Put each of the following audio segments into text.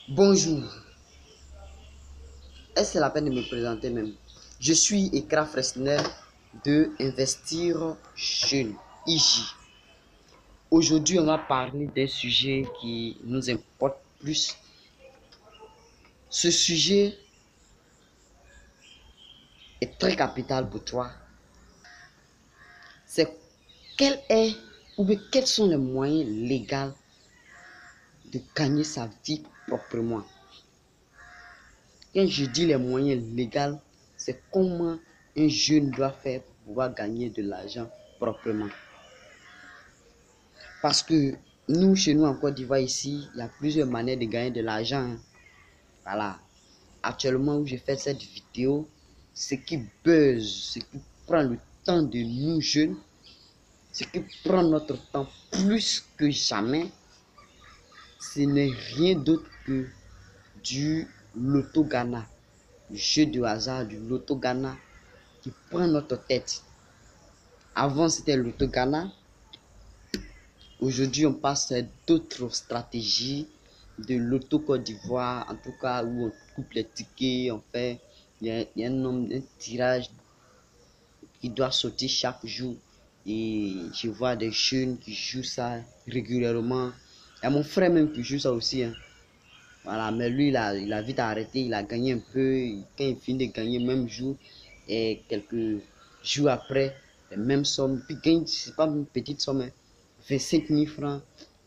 Bonjour, est-ce la peine de me présenter même? Je suis Ekra Fresner de Investir Jeune, IJ. Aujourd'hui, on va parler d'un sujet qui nous importe plus. Ce sujet est très capital pour toi. C'est quels sont les moyens légaux de gagner sa vie proprement. Quand je dis les moyens légaux, c'est comment un jeune doit faire pour pouvoir gagner de l'argent proprement. Parce que nous, chez nous en Côte d'Ivoire, ici, il y a plusieurs manières de gagner de l'argent. Voilà. Actuellement, où je fais cette vidéo, ce qui buzz, ce qui prend le temps de nous jeunes, ce qui prend notre temps plus que jamais, ce n'est rien d'autre que du loto-gana. Du jeu de hasard, du loto-gana qui prend notre tête. Avant, c'était le loto-gana. Aujourd'hui, on passe à d'autres stratégies de l'auto Côte d'Ivoire, en tout cas où on coupe les tickets, on fait, il y a un tirage qui doit sauter chaque jour. Et je vois des jeunes qui jouent ça régulièrement. Il y a mon frère même qui joue ça aussi. Hein. Voilà, mais lui, il a vite arrêté, il a gagné un peu. Quand il finit de gagner, même jour, et quelques jours après, les mêmes sommes. Puis gagne, c'est pas une petite somme, hein. 25 000 francs.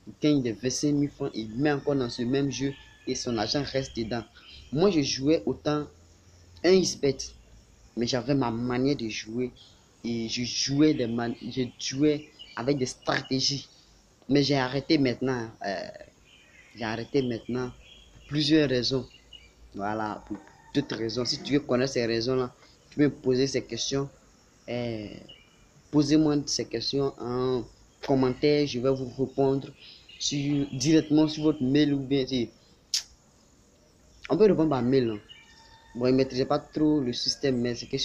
Il gagne des 25 000 francs, il met encore dans ce même jeu et son argent reste dedans. Moi, je jouais autant un XBet, mais j'avais ma manière de jouer et je jouais avec des stratégies. Mais j'ai arrêté maintenant. J'ai arrêté maintenant pour plusieurs raisons. Voilà, pour d'autres raisons. Si tu veux connaître ces raisons-là, tu peux me poser ces questions. Posez-moi ces questions en commentaire. Je vais vous répondre directement sur votre mail ou bien si. On peut répondre par mail. Non? Bon, je ne maîtrise pas trop le système, mais c'est que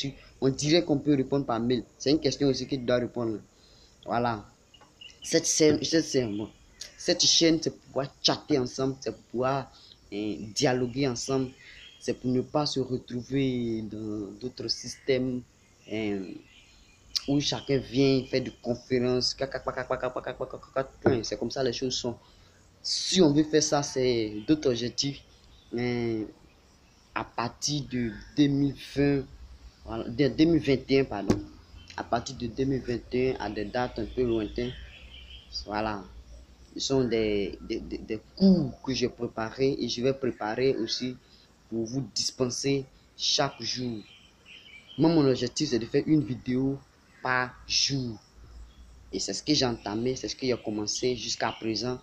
on dirait qu'on peut répondre par mail. C'est une question aussi que tu dois répondre. Voilà. Cette chaîne, c'est pour pouvoir chatter ensemble, c'est pour pouvoir dialoguer ensemble, c'est pour ne pas se retrouver dans d'autres systèmes où chacun vient faire des conférences. C'est comme ça les choses sont. Si on veut faire ça, c'est d'autres objectifs. À partir de 2020, voilà, de 2021, pardon. À partir de 2021 à des dates un peu lointaines. Voilà. Ce sont des cours que j'ai préparés et je vais préparer aussi pour vous dispenser chaque jour. Moi, mon objectif, c'est de faire une vidéo par jour. Et c'est ce que j'ai entamé, c'est ce que j'ai commencé jusqu'à présent.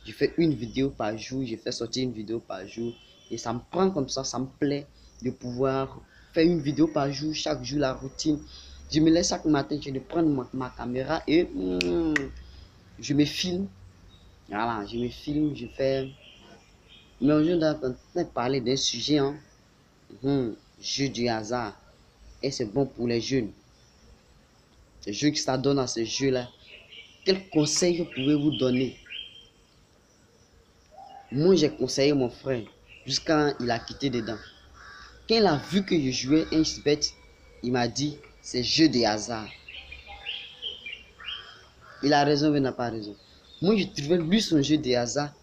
Je fais une vidéo par jour, je fais sortir une vidéo par jour. Et ça me prend comme ça me plaît de pouvoir faire une vidéo par jour, chaque jour la routine. Je me laisse chaque matin, je vais prendre ma caméra et je me filme. Voilà, je me filme, je fais. Mais aujourd'hui, on est en train de parler d'un sujet, hein. Jeu du hasard. Et c'est bon pour les jeunes. Les jeux qui s'adonnent à ce jeu-là. Quels conseils pouvez-vous donner? Moi, j'ai conseillé mon frère jusqu'à il a quitté dedans. Quand il a vu que je jouais un XBet, il m'a dit, c'est jeu de hasard. Il a raison, mais il n'a pas raison. Moi, je trouvais lui son jeu de hasard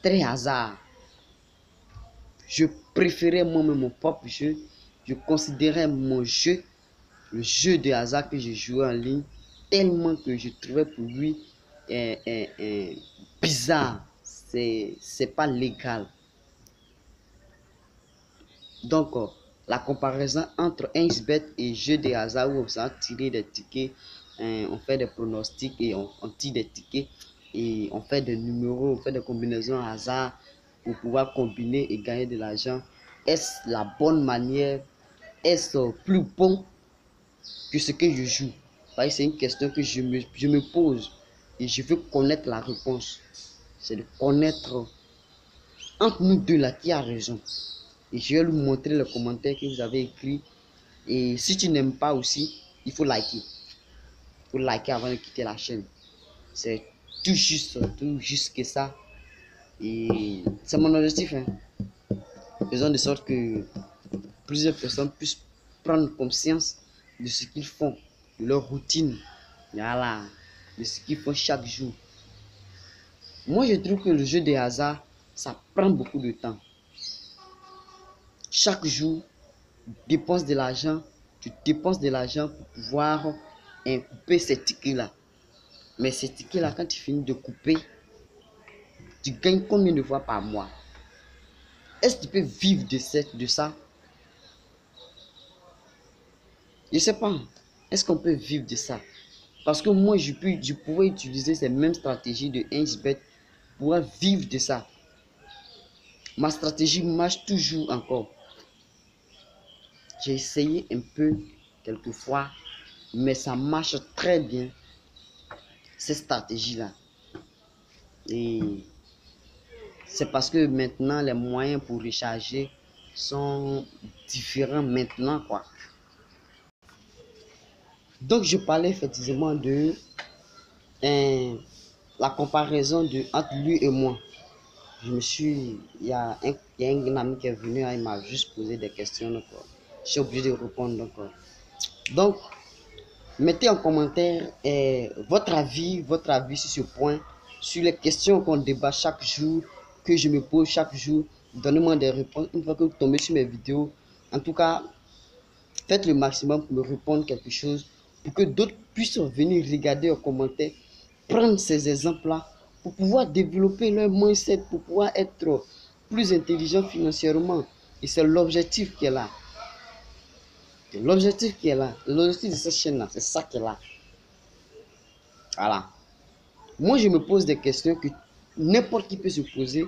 très hasard. Je préférais moi-même mon propre jeu. Je considérais mon jeu, le jeu de hasard que je jouais en ligne, tellement que je trouvais pour lui bizarre. C'est pas légal. Donc, la comparaison entre 1xBet et jeu de hasard où on s'en tirer des tickets, on fait des pronostics et on tire des tickets et on fait des numéros, on fait des combinaisons hasard pour pouvoir combiner et gagner de l'argent. Est-ce la bonne manière? Est-ce plus bon que ce que je joue? C'est une question que je me pose et je veux connaître la réponse. C'est de connaître entre nous deux là qui a raison. Et je vais lui montrer les commentaires que vous avez écrits. Et si tu n'aimes pas aussi, il faut liker. Il faut liker avant de quitter la chaîne. C'est tout juste que ça. Et c'est mon objectif, hein. Faisons de sorte que plusieurs personnes puissent prendre conscience de ce qu'ils font, de leur routine, voilà, de ce qu'ils font chaque jour. Moi, je trouve que le jeu des hasards, ça prend beaucoup de temps. Chaque jour, dépense de l'argent, tu dépenses de l'argent pour pouvoir couper ces tickets-là. Mais ces tickets-là, quand tu finis de couper, tu gagnes combien de fois par mois? Est-ce que tu peux vivre de ça? Je ne sais pas. Est-ce qu'on peut vivre de ça? Parce que moi, je pourrais utiliser ces mêmes stratégies de 1xBet pour vivre de ça. Ma stratégie marche toujours encore. J'ai essayé un peu, quelquefois, mais ça marche très bien, cette stratégie-là. Et c'est parce que maintenant, les moyens pour recharger sont différents maintenant, quoi. Donc, je parlais effectivement de la comparaison entre lui et moi. Il y a un ami qui est venu, il m'a juste posé des questions, donc, je suis obligé de répondre. Donc, mettez en commentaire votre avis sur ce point, sur les questions qu'on débat chaque jour, que je me pose chaque jour. Donnez-moi des réponses une fois que vous tombez sur mes vidéos. En tout cas, faites le maximum pour me répondre quelque chose, pour que d'autres puissent venir regarder en commentaire, prendre ces exemples-là, pour pouvoir développer leur mindset, pour pouvoir être plus intelligent financièrement. Et c'est l'objectif qui est là. L'objectif qui est là. L'objectif de cette chaîne-là, c'est ça qui est là. Voilà. Moi, je me pose des questions que n'importe qui peut se poser,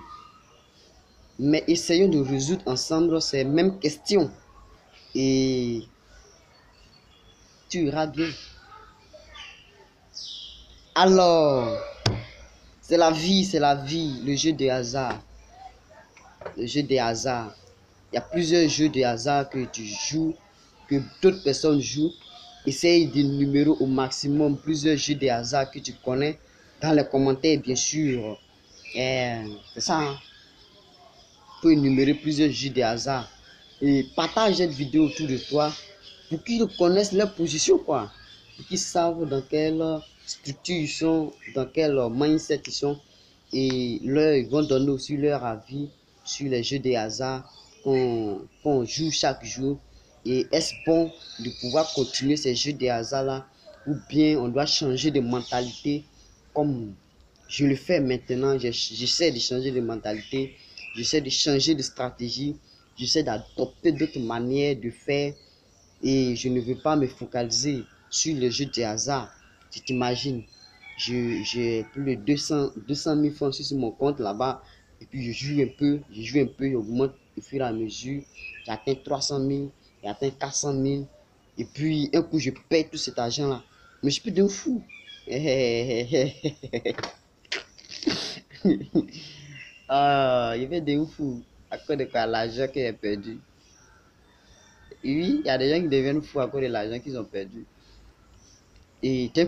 mais essayons de résoudre ensemble ces mêmes questions. Et tu iras bien. Alors, c'est la vie, le jeu de hasard. Le jeu des hasards. Il y a plusieurs jeux de hasard que tu joues, que d'autres personnes jouent. Essaye d'énumérer au maximum plusieurs jeux de hasard que tu connais dans les commentaires, bien sûr. C'est ça, hein? Pour énumérer plusieurs jeux de hasard. Et partage cette vidéo autour de toi pour qu'ils connaissent leur position, quoi. Pour qu'ils savent dans quelle structure ils sont, dans quel mindset ils sont. Et ils vont donner aussi leur avis sur les jeux de hasard qu'on joue chaque jour. Et est-ce bon de pouvoir continuer ces jeux de hasard-là ou bien on doit changer de mentalité comme je le fais maintenant. J'essaie de changer de mentalité, j'essaie de changer de stratégie, j'essaie d'adopter d'autres manières de faire et je ne veux pas me focaliser sur les jeux de hasard. Tu t'imagines, j'ai plus de 200 000 francs sur mon compte là-bas et puis je joue un peu, j'augmente au fur et à mesure. J'atteins 300 000, j'atteins 400 000 et puis un coup je perds tout cet argent-là. Mais je suis de fou. Ah, il fait des fous à cause de quoi l'argent qu'il a perdu. Oui, il y a des gens qui deviennent fous à cause de l'argent qu'ils ont perdu. Et tu as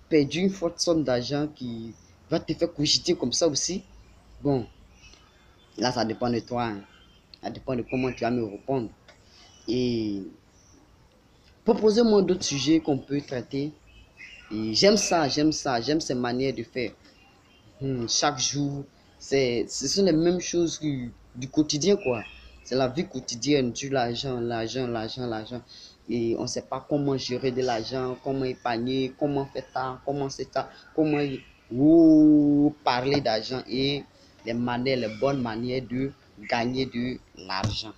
perdu une forte somme d'argent qui va te faire cogiter comme ça aussi. Bon, là, ça dépend de toi, hein. Ça dépend de comment tu vas me répondre. Et proposez-moi d'autres sujets qu'on peut traiter. Et j'aime ça, j'aime ces manières de faire. Chaque jour, ce sont les mêmes choses du quotidien, quoi. C'est la vie quotidienne, du l'argent. Et on ne sait pas comment gérer de l'argent, comment épargner, comment faire ça, comment c'est ça, comment parler d'argent et les bonnes manières de gagner de l'argent.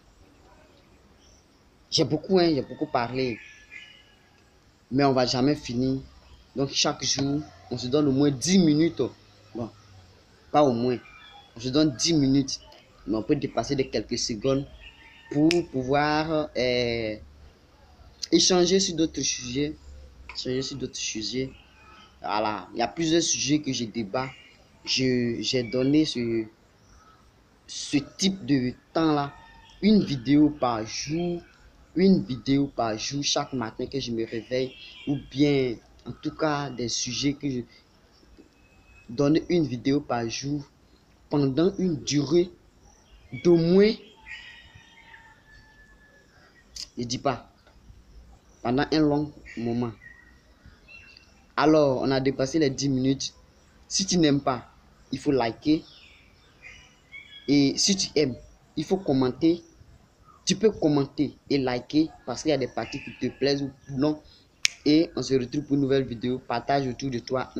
J'ai beaucoup parlé, mais on va jamais finir. Donc chaque jour, on se donne au moins 10 minutes. Bon, pas au moins. On se donne 10 minutes, mais on peut dépasser de quelques secondes pour pouvoir échanger sur d'autres sujets. Voilà, il y a plusieurs sujets que je débat. J'ai donné ce type de temps-là, une vidéo par jour chaque matin que je me réveille, ou bien en tout cas des sujets que je donne une vidéo par jour pendant une durée d'au moins, je dis pas, pendant un long moment. Alors, on a dépassé les 10 minutes. Si tu n'aimes pas, il faut liker. Et si tu aimes, il faut commenter. Tu peux commenter et liker parce qu'il y a des parties qui te plaisent ou non. Et on se retrouve pour une nouvelle vidéo. Partage autour de toi.